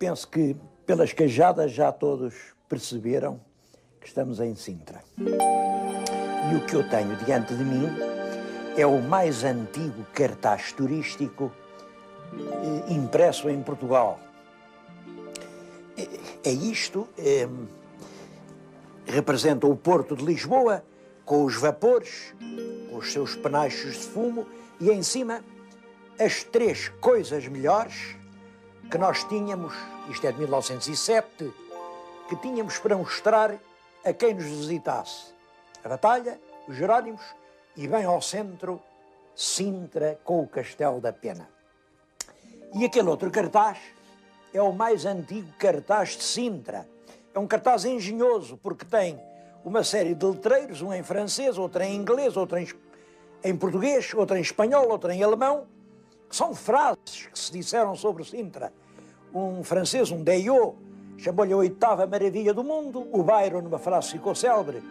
penso que pelas cajadas já todos perceberam que estamos em Sintra. E o que eu tenho diante de mim é o mais antigo cartaz turístico impresso em Portugal. Isto representa o Porto de Lisboa, com os vapores, com os seus penachos de fumo, e em cima as três coisas melhores que nós tínhamos, isto é de 1907, que tínhamos para mostrar a quem nos visitasse. A Batalha, os Jerónimos e, bem ao centro, Sintra com o Castelo da Pena. E aquele outro cartaz é o mais antigo cartaz de Sintra. É um cartaz engenhoso, porque tem uma série de letreiros, um em francês, outro em inglês, outro em português, outro em espanhol, outro em alemão, que são frases que se disseram sobre Sintra. Um francês, um Deillot, chamou-lhe a oitava maravilha do mundo. O Byron, numa frase ficou célebre,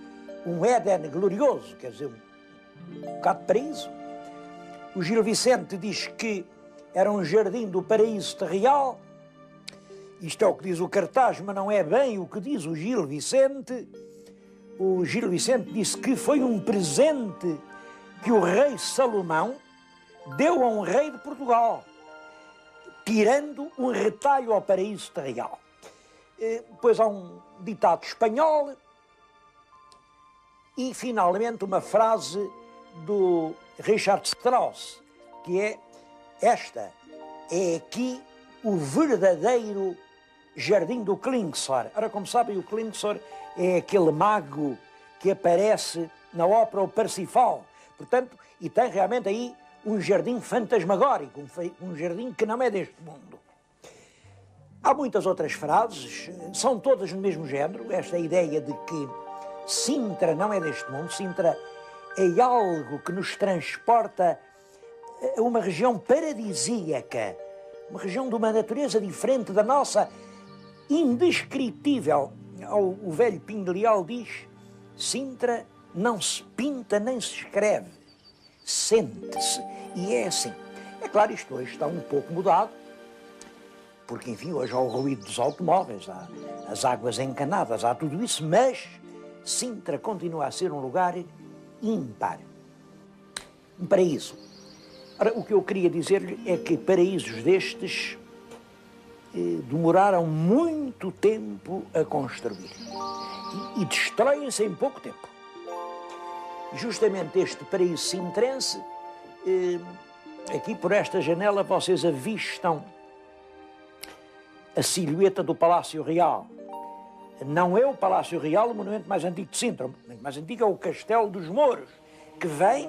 um Éden glorioso, quer dizer, um bocado de paraíso. O Gil Vicente diz que era um jardim do paraíso terreal. Isto é o que diz o cartaz, mas não é bem o que diz o Gil Vicente. O Gil Vicente disse que foi um presente que o rei Salomão deu a um rei de Portugal, tirando um retalho ao paraíso terreal. Depois há um ditado espanhol e, finalmente, uma frase do Richard Strauss, que é esta: é aqui o verdadeiro jardim do Klingsor. Ora, como sabem, o Klingsor é aquele mago que aparece na ópera O Parsifal. Portanto, e tem realmente aí um jardim fantasmagórico, um jardim que não é deste mundo. Há muitas outras frases, são todas no mesmo género, esta ideia de que Sintra não é deste mundo. Sintra é algo que nos transporta a uma região paradisíaca, uma região de uma natureza diferente da nossa, indescritível. O velho Pinho de Leal diz: Sintra não se pinta nem se escreve, sente-se. E é assim. É claro, isto hoje está um pouco mudado, porque, enfim, hoje há o ruído dos automóveis, há as águas encanadas, há tudo isso, mas Sintra continua a ser um lugar ímpar. Um paraíso. Ora, o que eu queria dizer-lhe é que paraísos destes demoraram muito tempo a construir e destroem-se em pouco tempo. Justamente este paraíso sintrense, aqui por esta janela vocês avistam a silhueta do Palácio Real. Não é o Palácio Real o monumento mais antigo de Sintra. O monumento mais antigo é o Castelo dos Mouros, que vem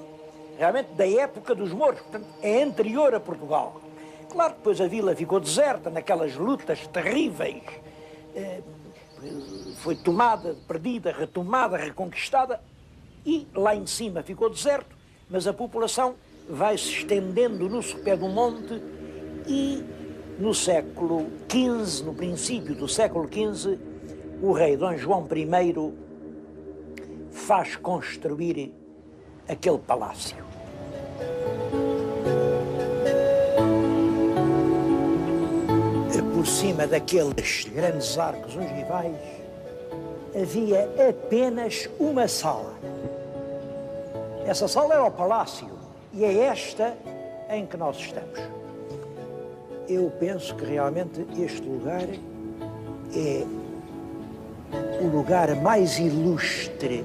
realmente da época dos Mouros, portanto é anterior a Portugal. Claro que depois a vila ficou deserta naquelas lutas terríveis, foi tomada, perdida, retomada, reconquistada, e lá em cima ficou deserto, mas a população vai se estendendo no sopé do monte e no século XV, no princípio do século XV, o rei Dom João I faz construir aquele palácio. Por cima daqueles grandes arcos ogivais havia apenas uma sala. Essa sala era o palácio e é esta em que nós estamos. Eu penso que realmente este lugar é o lugar mais ilustre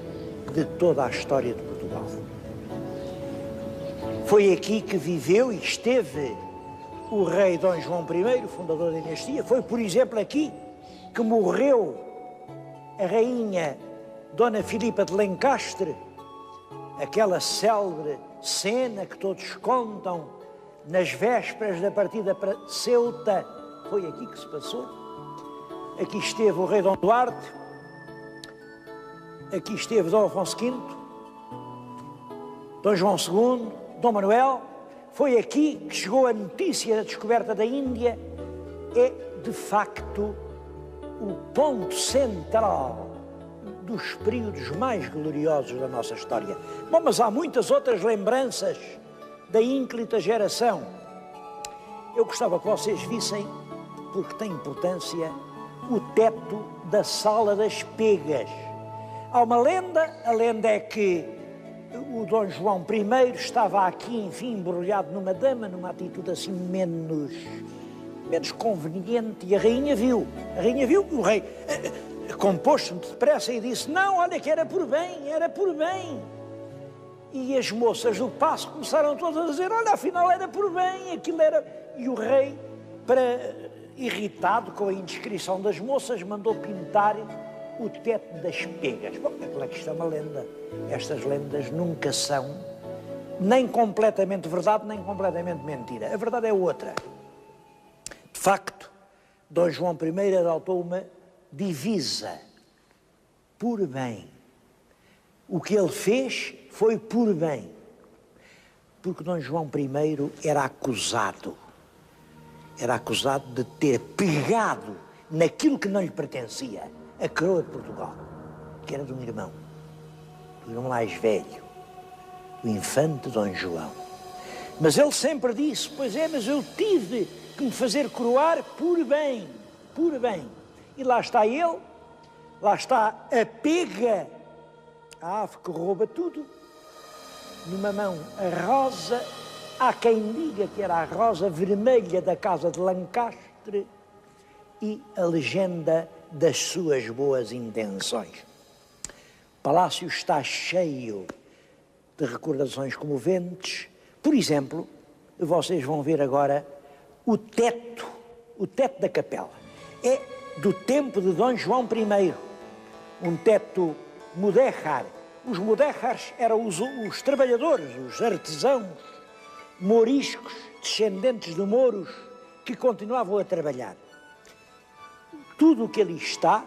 de toda a história de Portugal. Foi aqui que viveu e esteve o rei Dom João I, fundador da dinastia. Foi, por exemplo, aqui que morreu a rainha Dona Filipa de Lencastre, aquela célebre cena que todos contam nas vésperas da partida para Ceuta. Foi aqui que se passou. Aqui esteve o rei Dom Duarte, aqui esteve Dom Afonso V, Dom João II, Dom Manuel. Foi aqui que chegou a notícia da descoberta da Índia. É, de facto, o ponto central dos períodos mais gloriosos da nossa história. Bom, mas há muitas outras lembranças da ínclita geração. Eu gostava que vocês vissem porque tem importância, o teto da Sala das Pegas. Há uma lenda, a lenda é que o Dom João I estava aqui, enfim, embrulhado numa dama, numa atitude assim menos conveniente, e a rainha viu, o rei compôs-se depressa e disse, não, olha que era por bem. E as moças do paço começaram todas a dizer, olha, afinal era por bem, aquilo era... E o rei, irritado com a indiscrição das moças, mandou pintar o teto das pegas. Bom, é claro que isto é uma lenda. Estas lendas nunca são nem completamente verdade, nem completamente mentira. A verdade é outra. De facto, Dom João I adotou uma divisa, por bem. O que ele fez foi por bem. Porque Dom João I era acusado de ter pegado naquilo que não lhe pertencia, a coroa de Portugal, que era de um irmão mais velho, o infante Dom João. Mas ele sempre disse, pois é, mas eu tive que me fazer coroar por bem. E lá está ele, lá está a pega, a ave que rouba tudo, numa mão a rosa, há quem diga que era a rosa vermelha da casa de Lancastre, e a legenda das suas boas intenções. O palácio está cheio de recordações comoventes. Por exemplo, vocês vão ver agora o teto da capela. É do tempo de Dom João I, um teto mudéjar. Os mudéjares eram os trabalhadores, os artesãos moriscos, descendentes de mouros, que continuavam a trabalhar. Tudo o que ali está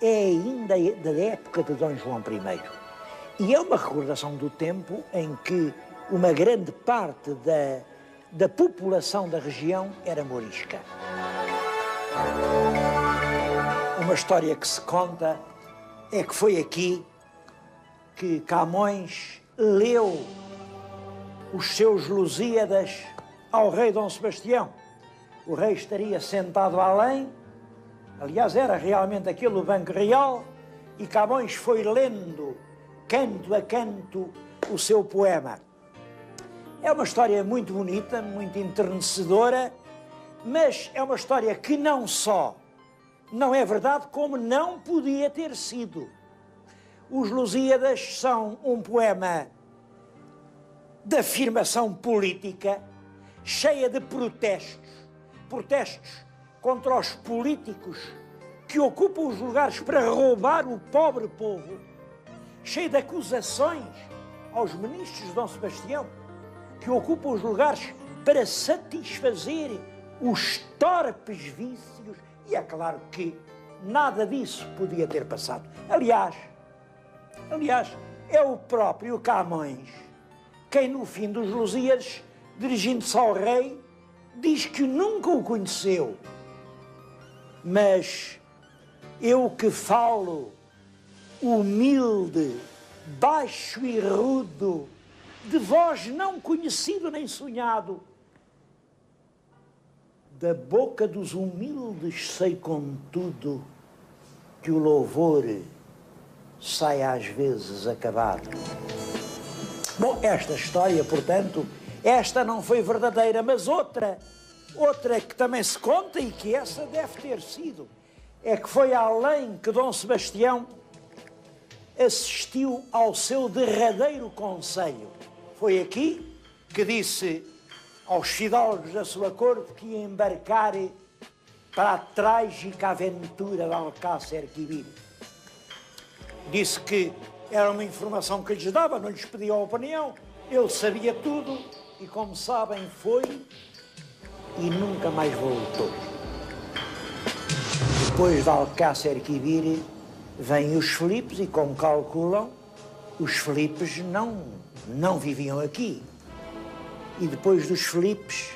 é ainda da época de Dom João I. E é uma recordação do tempo em que uma grande parte da população da região era morisca. Uma história que se conta é que foi aqui que Camões leu os seus Lusíadas ao rei Dom Sebastião. O rei estaria sentado além, aliás, era realmente aquele o Banco Real, e Camões foi lendo, canto a canto, o seu poema. É uma história muito bonita, muito enternecedora, mas é uma história que não só não é verdade, como não podia ter sido. Os Lusíadas são um poema de afirmação política, cheia de protestos contra os políticos que ocupam os lugares para roubar o pobre povo, cheia de acusações aos ministros de Dom Sebastião, que ocupam os lugares para satisfazer os torpes vícios, e é claro que nada disso podia ter passado. Aliás, é o próprio Camões quem, no fim dos Lusíadas, dirigindo-se ao rei, diz que nunca o conheceu. Mas eu que falo humilde, baixo e rudo, de voz não conhecido nem sonhado, da boca dos humildes sei contudo que o louvor sai às vezes acabado. Bom, esta história, portanto, esta não foi verdadeira, mas outra que também se conta, e que essa deve ter sido, é que foi além que Dom Sebastião assistiu ao seu derradeiro conselho. Foi aqui que disse aos fidalgos da sua corte que ia embarcar para a trágica aventura de Alcácer Quibir. Disse que era uma informação que lhes dava, não lhes pedia a opinião, ele sabia tudo e, como sabem, foi e nunca mais voltou. Depois de Alcácer Quibir vêm os Filipes e, como calculam, os Filipes não viviam aqui. E depois dos Filipes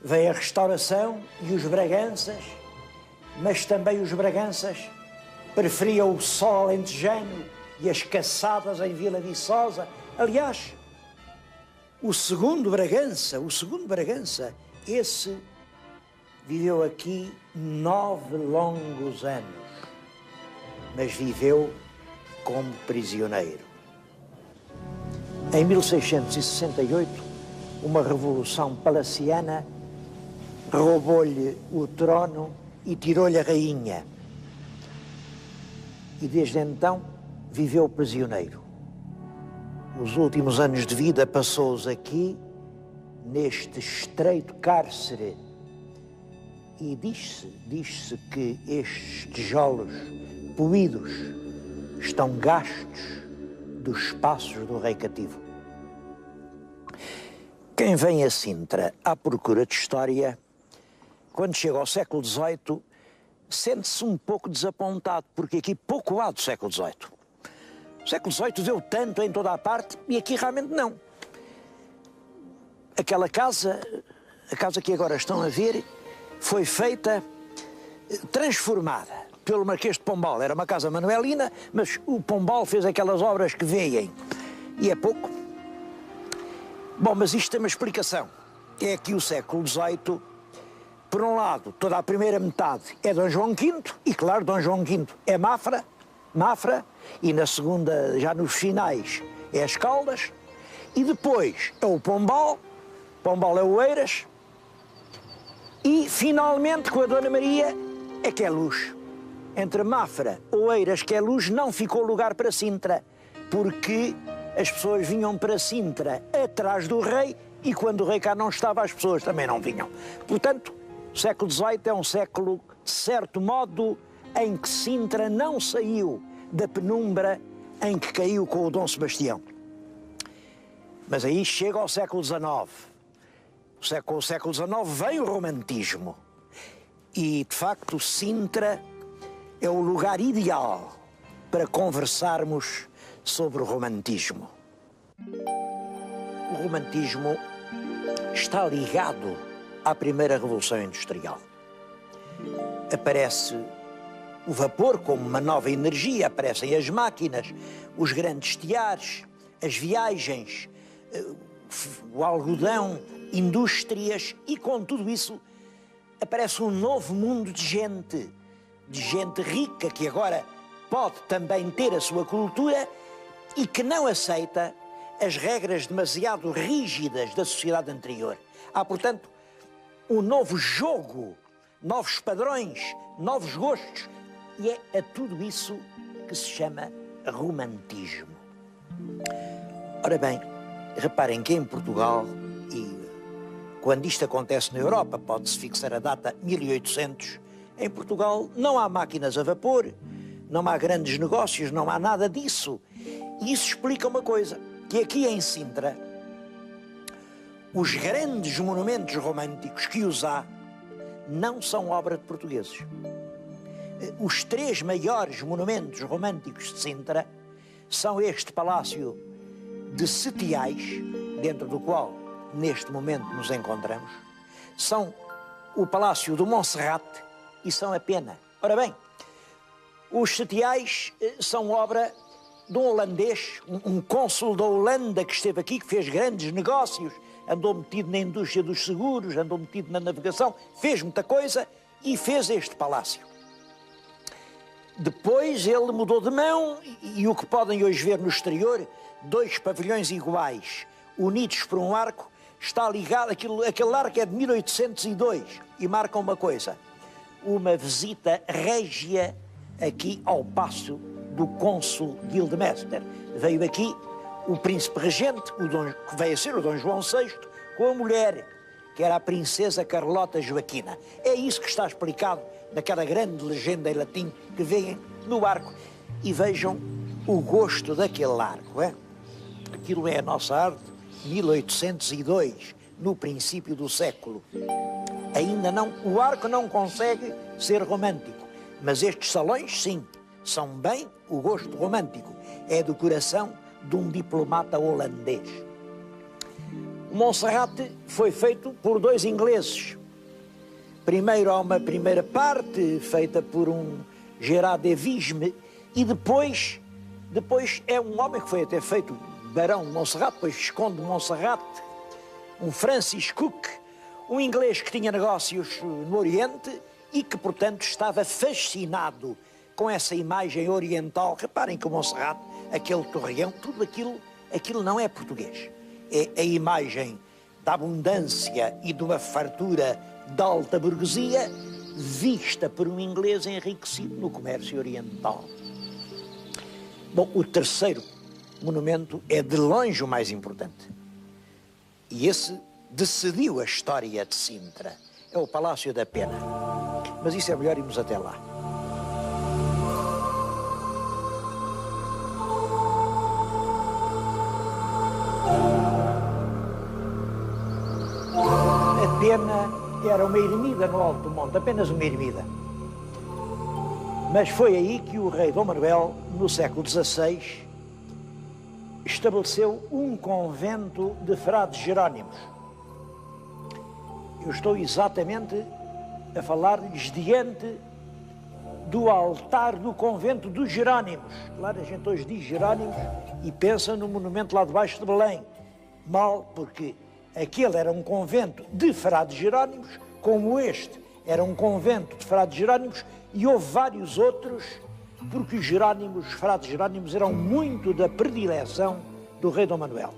vem a Restauração e os Braganças, mas também os Braganças preferiam o sol alentejano e as caçadas em Vila Viçosa. Aliás, o segundo Bragança, esse viveu aqui 9 longos anos, mas viveu como prisioneiro. Em 1668, uma revolução palaciana roubou-lhe o trono e tirou-lhe a rainha. E desde então viveu prisioneiro. Os últimos anos de vida passou-os aqui, neste estreito cárcere. E diz-se que estes tijolos poídos estão gastos dos passos do rei cativo. Quem vem a Sintra à procura de história, quando chega ao século XVIII, sente-se um pouco desapontado, porque aqui pouco há do século XVIII. O século XVIII deu tanto em toda a parte e aqui realmente não. Aquela casa, a casa que agora estão a ver, foi feita, transformada pelo Marquês de Pombal. Era uma casa manuelina, mas o Pombal fez aquelas obras que veem. E é pouco. Bom, mas isto tem uma explicação. É que o século XVIII, por um lado, toda a primeira metade é Dom João V, e claro, Dom João V é Mafra, e na segunda, já nos finais, é as Caldas, e depois é o Pombal é o Eiras, e finalmente com a Dona Maria é que é Luz. Entre Mafra, Oeiras, que é Luz, não ficou lugar para Sintra, porque as pessoas vinham para Sintra atrás do rei, e quando o rei cá não estava, as pessoas também não vinham. Portanto, o século XVIII é um século, de certo modo, em que Sintra não saiu da penumbra em que caiu com o Dom Sebastião. Mas aí chega ao século XIX. Com o século XIX vem o romantismo. E, de facto, Sintra é o lugar ideal para conversarmos sobre o romantismo. O romantismo está ligado à primeira Revolução Industrial. Aparece o vapor como uma nova energia, aparecem as máquinas, os grandes teares, as viagens, o algodão, indústrias, e com tudo isso aparece um novo mundo de gente rica que agora pode também ter a sua cultura e que não aceita as regras demasiado rígidas da sociedade anterior. Há, portanto, um novo jogo, novos padrões, novos gostos, e é a tudo isso que se chama romantismo. Ora bem, reparem que em Portugal, e quando isto acontece na Europa, pode-se fixar a data 1800, em Portugal não há máquinas a vapor, não há grandes negócios, não há nada disso. E isso explica uma coisa, que aqui em Sintra, os grandes monumentos românticos que os há não são obra de portugueses. Os 3 maiores monumentos românticos de Sintra são este Palácio de Setiais, dentro do qual neste momento nos encontramos, são o Palácio do Monserrate e São Apena. Ora bem, os Setiais são obra de um holandês, um cônsul da Holanda que esteve aqui, que fez grandes negócios, andou metido na indústria dos seguros, andou metido na navegação, fez muita coisa e fez este palácio. Depois ele mudou de mão e o que podem hoje ver no exterior, 2 pavilhões iguais, unidos por um arco, está ligado, aquele arco é de 1802 e marca uma coisa, uma visita régia aqui ao paço do cônsul Guildemester. Veio aqui o príncipe regente, que veio a ser o Dom João VI, com a mulher, que era a princesa Carlota Joaquina. É isso que está explicado naquela grande legenda em latim que veem no arco. E vejam o gosto daquele arco. Aquilo é a nossa arte, 1802, no princípio do século. Ainda não, o arco não consegue ser romântico, mas estes salões, sim, são bem o gosto romântico. É a decoração de um diplomata holandês. O Monserrate foi feito por 2 ingleses. Primeiro há uma primeira parte feita por um Gerard de Visme e depois é um homem que foi até feito Barão de Monserrate, depois Visconde de Monserrate, um Francis Cook, Um inglês que tinha negócios no Oriente e que, portanto, estava fascinado com essa imagem oriental. Reparem que o Monserrate, aquele torreão, tudo aquilo não é português. É a imagem da abundância e de uma fartura da alta burguesia vista por um inglês enriquecido no comércio oriental. Bom, o terceiro monumento é de longe o mais importante. E esse decidiu a história de Sintra. É o Palácio da Pena. Mas isso é melhor irmos até lá. A Pena era uma ermida no alto do monte, apenas uma ermida. Mas foi aí que o rei Dom Manuel, no século XVI, estabeleceu um convento de frades jerónimos. Eu estou exatamente a falar-lhes diante do altar do convento dos Jerónimos. Claro, a gente hoje diz Jerónimos e pensa no monumento lá debaixo de Belém. Mal, porque aquele era um convento de frades jerónimos, como este era um convento de frades jerónimos, e houve vários outros, porque os frades jerónimos eram muito da predileção do rei Dom Manuel.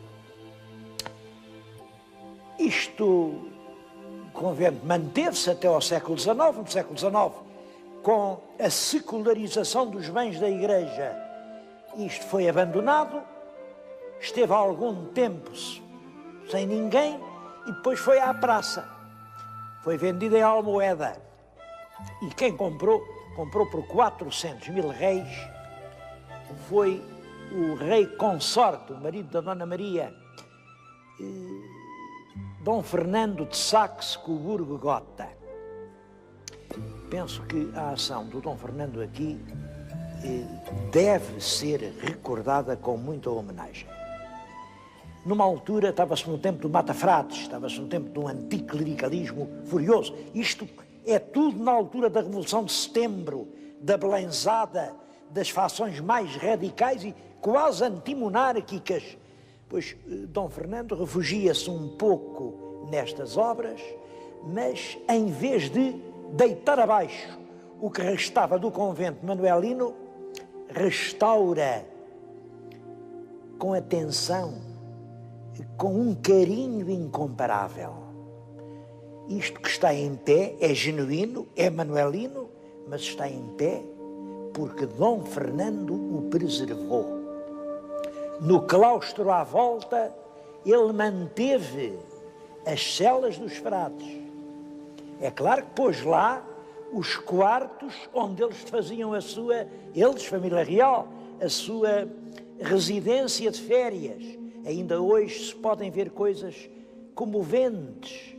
O convento manteve-se até ao século XIX. No século XIX, com a secularização dos bens da Igreja, isto foi abandonado, esteve há algum tempo sem ninguém e depois foi à praça. Foi vendido em Almoeda. E quem comprou por 400 mil réis, foi o rei consorte, o marido da Dona Maria, Dom Fernando de Saxe-Coburgo-Gotha. Penso que a ação do Dom Fernando aqui deve ser recordada com muita homenagem. Numa altura, estava-se no tempo do Mata-Frades, estava-se no tempo de um anticlericalismo furioso. Isto é tudo na altura da Revolução de Setembro, da belenzada, das fações mais radicais e quase antimonárquicas. Pois Dom Fernando refugia-se um pouco nestas obras, mas em vez de deitar abaixo o que restava do convento manuelino, restaura com atenção, com um carinho incomparável. Isto que está em pé é genuíno, é manuelino, mas está em pé porque Dom Fernando o preservou. No claustro à volta, ele manteve as celas dos frades. É claro que pôs lá os quartos onde eles faziam eles, família real, a sua residência de férias. Ainda hoje se podem ver coisas comoventes.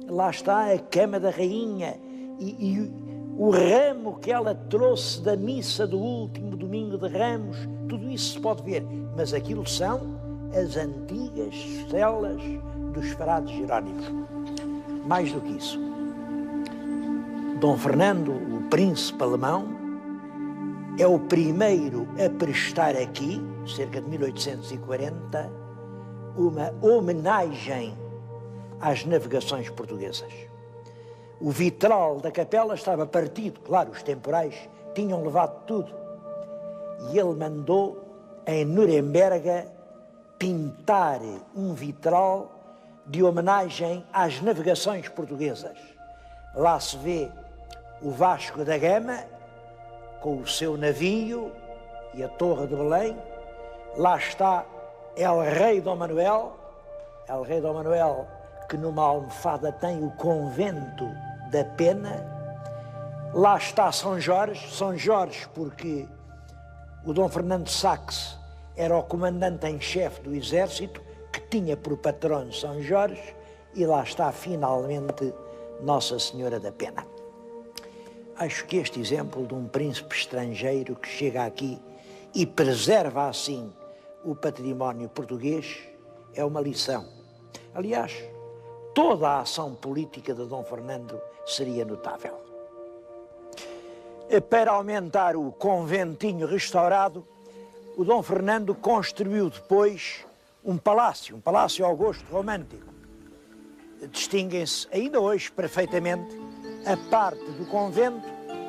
Lá está a cama da rainha e o ramo que ela trouxe da missa do último domingo de Ramos, tudo isso se pode ver. Mas aquilo são as antigas celas dos frades jerónimos. Mais do que isso, Dom Fernando, o príncipe alemão, é o primeiro a prestar aqui, cerca de 1840, uma homenagem às navegações portuguesas. O vitral da capela estava partido, claro, os temporais tinham levado tudo. E ele mandou, em Nuremberg, pintar um vitral de homenagem às navegações portuguesas. Lá se vê o Vasco da Gama, com o seu navio e a Torre de Belém. Lá está El Rei Dom Manuel, que numa almofada tem o convento da Pena. Lá está São Jorge porque o Dom Fernando de Saxe era o comandante em chefe do exército, que tinha por patrono São Jorge, e lá está finalmente Nossa Senhora da Pena. Acho que este exemplo de um príncipe estrangeiro que chega aqui e preserva assim o património português é uma lição. Aliás, toda a ação política de Dom Fernando seria notável. Para aumentar o conventinho restaurado, o Dom Fernando construiu depois um palácio ao gosto romântico. distinguem-se ainda hoje perfeitamente a parte do convento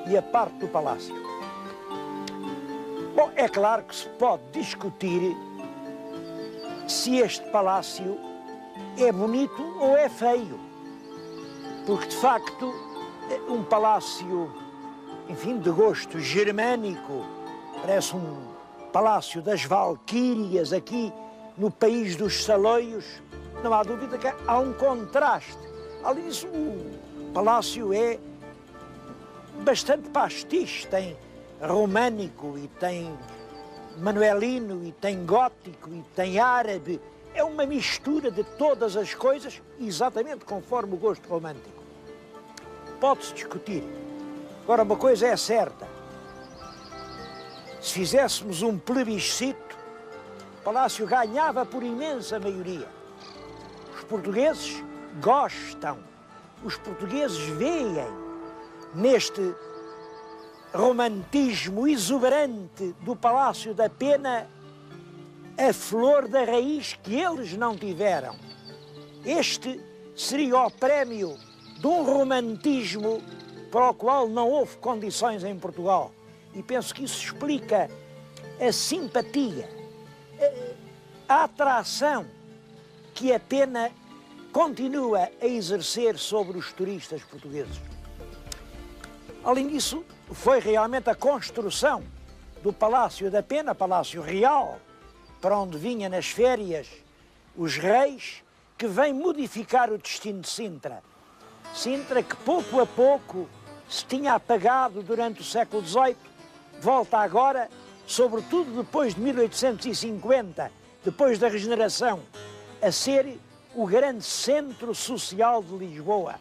e a parte do palácio. Bom, é claro que se pode discutir se este palácio é bonito ou é feio, porque de facto um palácio, enfim, de gosto germânico, parece um palácio das Valquírias aqui no país dos Saloios. Não há dúvida que há um contraste. Além disso, o palácio é bastante pastiche, tem românico e tem manuelino e tem gótico e tem árabe. É uma mistura de todas as coisas, exatamente conforme o gosto romântico. Pode-se discutir. Agora, uma coisa é certa. Se fizéssemos um plebiscito, o palácio ganhava por imensa maioria. Os portugueses gostam, os portugueses veem neste romantismo exuberante do Palácio da Pena a flor da raiz que eles não tiveram. Este seria o prémio de um romantismo para o qual não houve condições em Portugal. E penso que isso explica a simpatia, a atração que a Pena continua a exercer sobre os turistas portugueses. Além disso, foi realmente a construção do Palácio da Pena, Palácio Real, para onde vinha nas férias os reis, que vem modificar o destino de Sintra. Sintra, que pouco a pouco se tinha apagado durante o século XVIII, volta agora, sobretudo depois de 1850, depois da regeneração, a ser o grande centro social de Lisboa.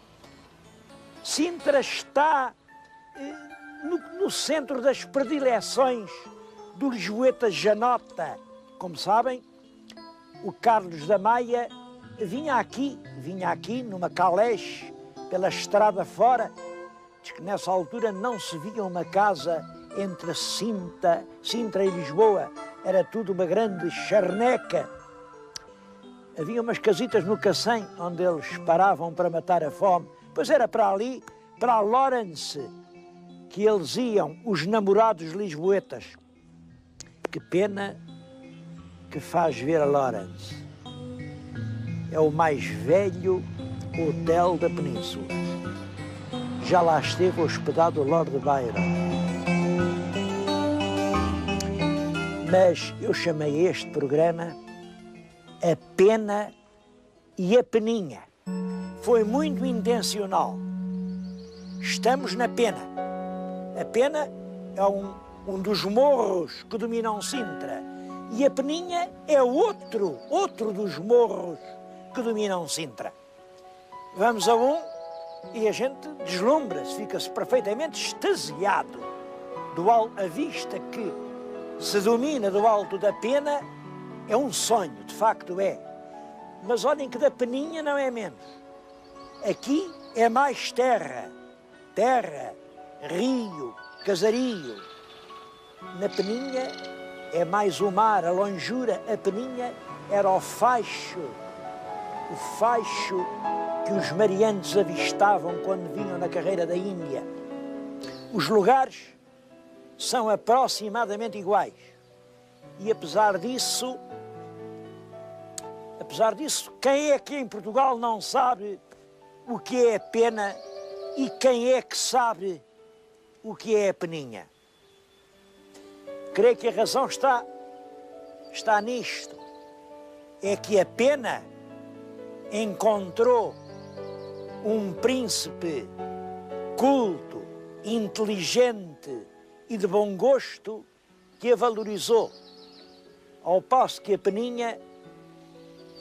Sintra está no centro das predileções do lisboeta Janota. Como sabem, o Carlos da Maia vinha aqui numa caleche, pela estrada fora. Diz que nessa altura não se via uma casa entre Sintra e Lisboa, era tudo uma grande charneca. Havia umas casitas no Cacém, onde eles paravam para matar a fome. Pois era para ali, para a Lawrence, que eles iam, os namorados lisboetas. Que pena que faz ver a Lawrence. É o mais velho hotel da Península. Já lá esteve hospedado o Lord Byron. Mas eu chamei este programa A Pena e a Peninha. Foi muito intencional. Estamos na Pena. A Pena é um dos morros que dominam Sintra. E a Peninha é outro dos morros que dominam Sintra. Vamos a um e a gente deslumbra-se, fica-se perfeitamente extasiado a vista que se domina do alto da Pena. É um sonho, de facto é. Mas olhem que da Peninha não é menos. Aqui é mais terra, rio, casario. Na Peninha é mais o mar, a longura. A Peninha era o faixo que os mariantes avistavam quando vinham na carreira da Índia. Os lugares são aproximadamente iguais. E apesar disso, quem é que em Portugal não sabe o que é a Pena e quem é que sabe o que é a Peninha? Creio que a razão está nisto. É que a Pena encontrou um príncipe culto, inteligente e de bom gosto que a valorizou, ao passo que a Peninha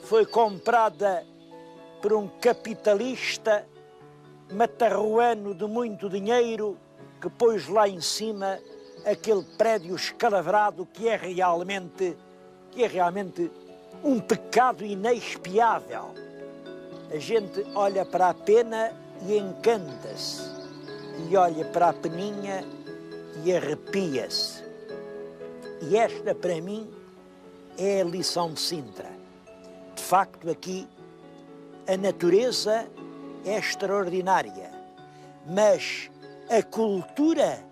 foi comprada por um capitalista matarruano de muito dinheiro que pôs lá em cima aquele prédio escalavrado que é realmente um pecado inexpiável. A gente olha para a Pena e encanta-se, e olha para a Peninha e arrepia-se. E esta, para mim, é a lição de Sintra. De facto, aqui a natureza é extraordinária, mas a cultura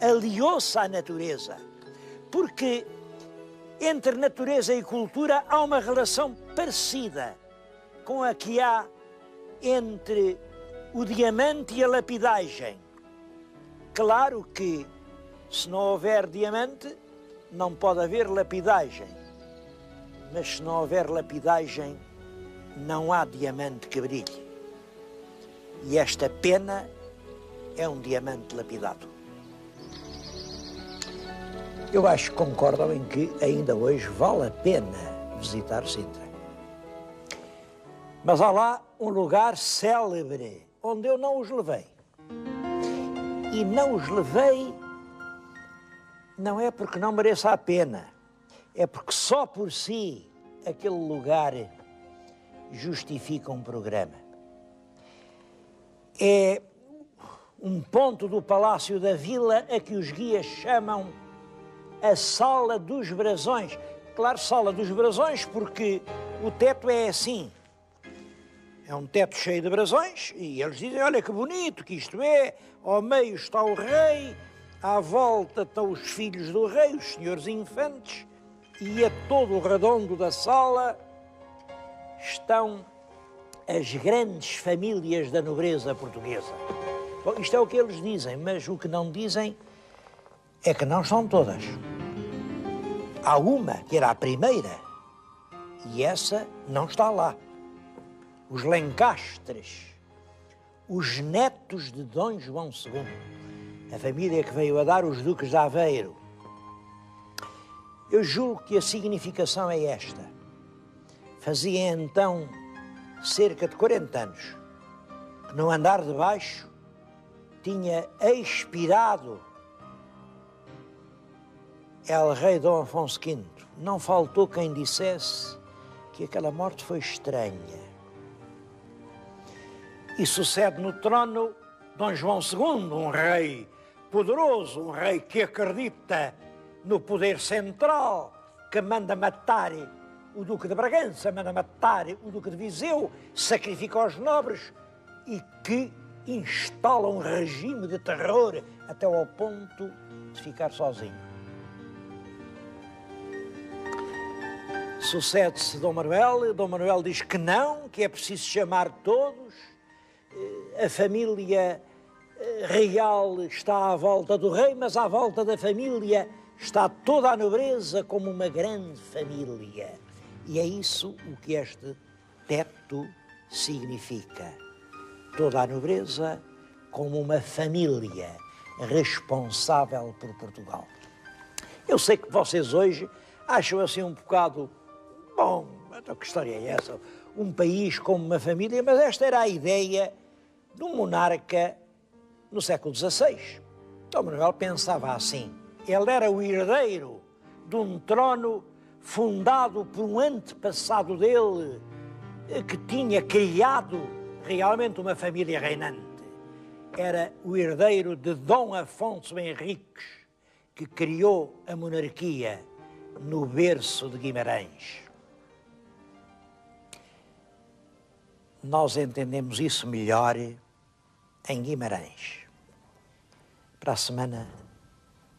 aliou-se à natureza, porque entre natureza e cultura há uma relação parecida com a que há entre o diamante e a lapidagem. Claro que, se não houver diamante, não pode haver lapidagem. Mas se não houver lapidagem, não há diamante que brilhe. E esta pena é um diamante lapidado. Eu acho que concordam em que ainda hoje vale a pena visitar Sintra. Mas há lá um lugar célebre, onde eu não os levei. E não os levei não é porque não mereça a pena, é porque só por si aquele lugar justifica um programa. É um ponto do Palácio da Vila a que os guias chamam a Sala dos Brasões. Claro, Sala dos Brasões, porque o teto é assim. É um teto cheio de brasões e eles dizem, olha que bonito que isto é, ao meio está o rei, à volta estão os filhos do rei, os senhores infantes, e a todo o redondo da sala estão as grandes famílias da nobreza portuguesa. Bom, isto é o que eles dizem, mas o que não dizem é que não são todas. Há uma que era a primeira e essa não está lá. Os Lencastres, os netos de Dom João II, a família que veio a dar os duques de Aveiro. Eu julgo que a significação é esta. Fazia então cerca de 40 anos que no andar de baixo tinha expirado El Rei Dom Afonso V. Não faltou quem dissesse que aquela morte foi estranha. E sucede no trono Dom João II, um rei poderoso, um rei que acredita no poder central, que manda matar o Duque de Bragança, manda matar o Duque de Viseu, sacrifica os nobres e que instala um regime de terror até ao ponto de ficar sozinho. Sucede-se Dom Manuel diz que não, que é preciso chamar todos. A família real está à volta do rei, mas à volta da família está toda a nobreza como uma grande família. E é isso o que este teto significa. Toda a nobreza como uma família responsável por Portugal. Eu sei que vocês hoje acham assim um bocado, bom, então que história é essa? Um país como uma família, mas esta era a ideia de um monarca no século XVI. Dom Manuel pensava assim. Ele era o herdeiro de um trono fundado por um antepassado dele que tinha criado realmente uma família reinante. Era o herdeiro de Dom Afonso Henriques, que criou a monarquia no berço de Guimarães. Nós entendemos isso melhor em Guimarães. Para a semana,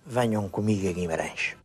venham comigo a Guimarães.